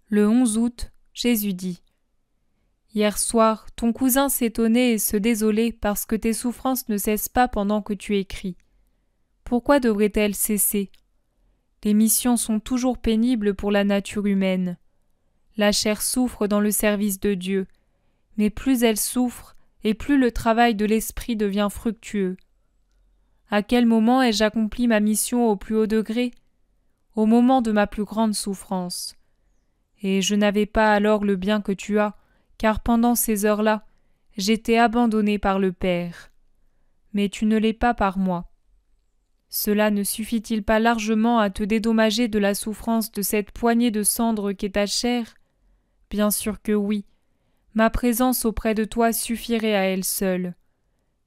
Le 11 août, Jésus dit : Hier soir, ton cousin s'étonnait et se désolait parce que tes souffrances ne cessent pas pendant que tu écris. Pourquoi devraient-elles cesser ? Les missions sont toujours pénibles pour la nature humaine. La chair souffre dans le service de Dieu, mais plus elle souffre et plus le travail de l'esprit devient fructueux. À quel moment ai-je accompli ma mission au plus haut degré ? Au moment de ma plus grande souffrance. Et je n'avais pas alors le bien que tu as, car pendant ces heures-là, j'étais abandonné par le Père. Mais tu ne l'es pas par moi. Cela ne suffit-il pas largement à te dédommager de la souffrance de cette poignée de cendre qu'est ta chair ? Bien sûr que oui. Ma présence auprès de toi suffirait à elle seule.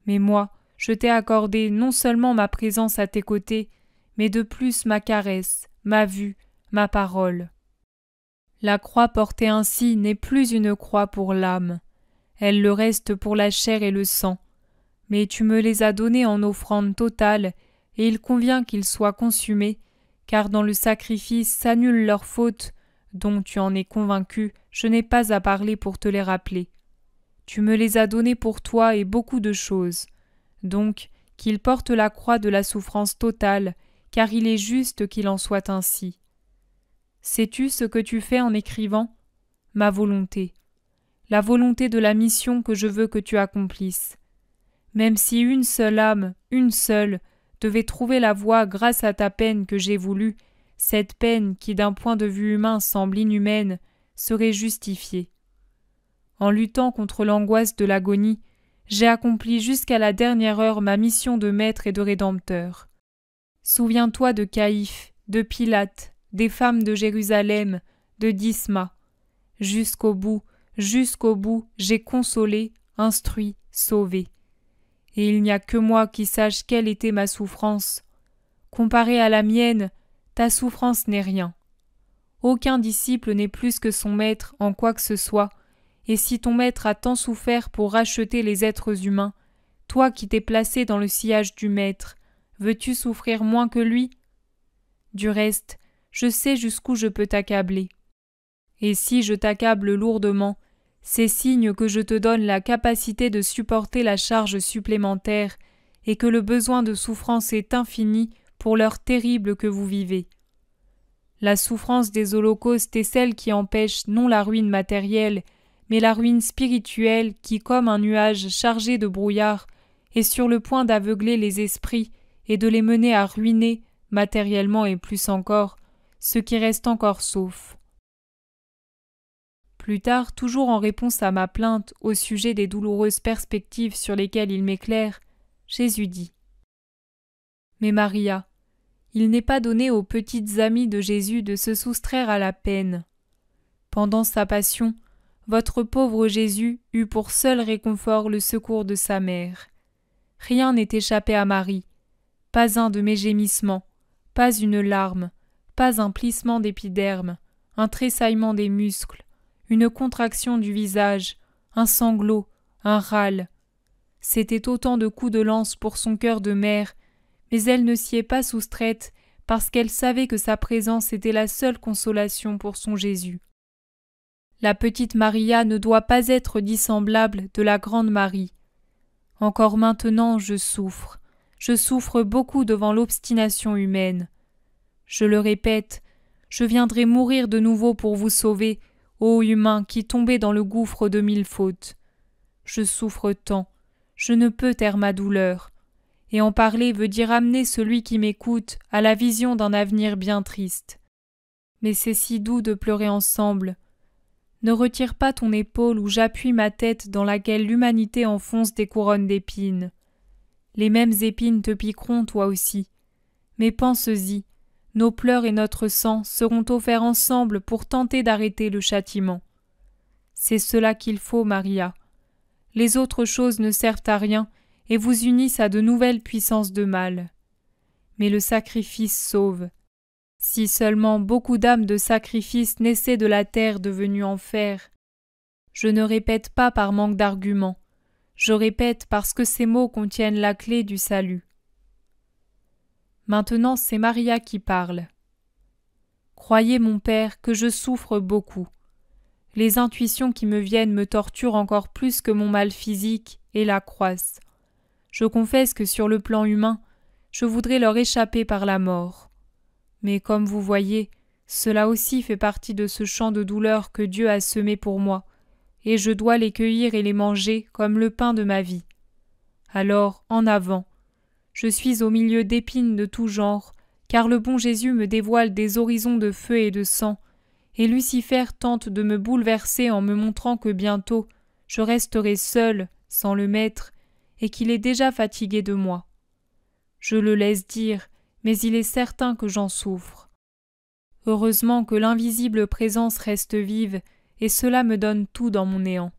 Mais moi, je t'ai accordé non seulement ma présence à tes côtés, mais de plus ma caresse, ma vue, ma parole. La croix portée ainsi n'est plus une croix pour l'âme. Elle le reste pour la chair et le sang. Mais tu me les as donnés en offrande totale, et il convient qu'ils soient consumés, car dans le sacrifice s'annule leur faute, dont tu en es convaincu, je n'ai pas à parler pour te les rappeler. Tu me les as donnés pour toi et beaucoup de choses. Donc, qu'ils portent la croix de la souffrance totale, car il est juste qu'il en soit ainsi. Sais-tu ce que tu fais en écrivant ? Ma volonté. La volonté de la mission que je veux que tu accomplisses. Même si une seule âme, une seule, devait trouver la voie grâce à ta peine que j'ai voulue, cette peine qui d'un point de vue humain semble inhumaine, serait justifiée. En luttant contre l'angoisse de l'agonie, j'ai accompli jusqu'à la dernière heure ma mission de maître et de rédempteur. Souviens-toi de Caïphe, de Pilate, des femmes de Jérusalem, de Disma. Jusqu'au bout, j'ai consolé, instruit, sauvé. Et il n'y a que moi qui sache quelle était ma souffrance. Comparée à la mienne, ta souffrance n'est rien. Aucun disciple n'est plus que son maître en quoi que ce soit, et si ton maître a tant souffert pour racheter les êtres humains, toi qui t'es placé dans le sillage du maître, veux-tu souffrir moins que lui ? Du reste, je sais jusqu'où je peux t'accabler. Et si je t'accable lourdement, c'est signe que je te donne la capacité de supporter la charge supplémentaire et que le besoin de souffrance est infini pour l'heure terrible que vous vivez. La souffrance des holocaustes est celle qui empêche non la ruine matérielle, mais la ruine spirituelle qui, comme un nuage chargé de brouillard, est sur le point d'aveugler les esprits et de les mener à ruiner, matériellement et plus encore, ce qui reste encore sauf. Plus tard, toujours en réponse à ma plainte au sujet des douloureuses perspectives sur lesquelles il m'éclaire, Jésus dit : Mais Maria, il n'est pas donné aux petites amies de Jésus de se soustraire à la peine. Pendant sa passion, votre pauvre Jésus eut pour seul réconfort le secours de sa mère. Rien n'est échappé à Marie, pas un de mes gémissements, pas une larme, pas un plissement d'épiderme, un tressaillement des muscles, une contraction du visage, un sanglot, un râle. C'était autant de coups de lance pour son cœur de mère, mais elle ne s'y est pas soustraite parce qu'elle savait que sa présence était la seule consolation pour son Jésus. La petite Maria ne doit pas être dissemblable de la grande Marie. Encore maintenant je souffre beaucoup devant l'obstination humaine. Je le répète, je viendrai mourir de nouveau pour vous sauver, ô humains qui tombez dans le gouffre de 1000 fautes. Je souffre tant, je ne peux taire ma douleur, et en parler veut dire amener celui qui m'écoute à la vision d'un avenir bien triste. Mais c'est si doux de pleurer ensemble. Ne retire pas ton épaule où j'appuie ma tête dans laquelle l'humanité enfonce des couronnes d'épines. Les mêmes épines te piqueront toi aussi. Mais pense-y, nos pleurs et notre sang seront offerts ensemble pour tenter d'arrêter le châtiment. C'est cela qu'il faut, Maria. Les autres choses ne servent à rien et vous unissent à de nouvelles puissances de mal. Mais le sacrifice sauve. Si seulement beaucoup d'âmes de sacrifice naissaient de la terre devenue enfer. Je ne répète pas par manque d'arguments. Je répète parce que ces mots contiennent la clé du salut. Maintenant, c'est Maria qui parle. Croyez, mon Père, que je souffre beaucoup. Les intuitions qui me viennent me torturent encore plus que mon mal physique et l'accroissent. Je confesse que sur le plan humain, je voudrais leur échapper par la mort. Mais comme vous voyez, cela aussi fait partie de ce champ de douleur que Dieu a semé pour moi, et je dois les cueillir et les manger comme le pain de ma vie. Alors, en avant. Je suis au milieu d'épines de tout genre, car le bon Jésus me dévoile des horizons de feu et de sang, et Lucifer tente de me bouleverser en me montrant que bientôt je resterai seul, sans le Maître, et qu'il est déjà fatigué de moi. Je le laisse dire, mais il est certain que j'en souffre. Heureusement que l'invisible présence reste vive, et cela me donne tout dans mon néant.